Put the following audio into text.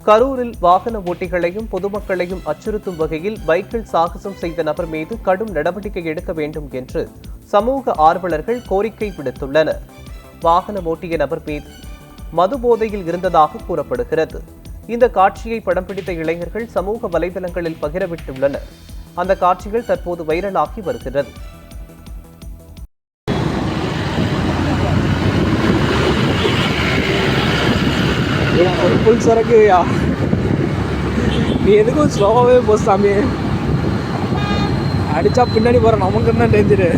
கரூரில் வாகன ஓட்டிகளையும் பொதுமக்களையும் அச்சுறுத்தும் வகையில் பைக்கில் சாகசம் செய்த நபர் மீது கடும் நடவடிக்கை எடுக்க வேண்டும் என்று சமூக ஆர்வலர்கள் கோரிக்கை விடுத்துள்ளனர். வாகனம் ஓட்டிய நபர் மீது மது போதையில் இருந்ததாக கூறப்படுகிறது. இந்த காட்சியை படம் பிடித்த இளைஞர்கள் சமூக வலைதளங்களில் பகிரவிட்டுள்ளனர். அந்த காட்சிகள் தற்போது வைரலாகி வருகிறது. ஒரு புல் சரக்கு நீ எதுக்கும் ஸ்லோவாகவே போ சாமி. அடிச்சா பின்னாடி போகிற நமக்கு என்ன டேஞ்சரு.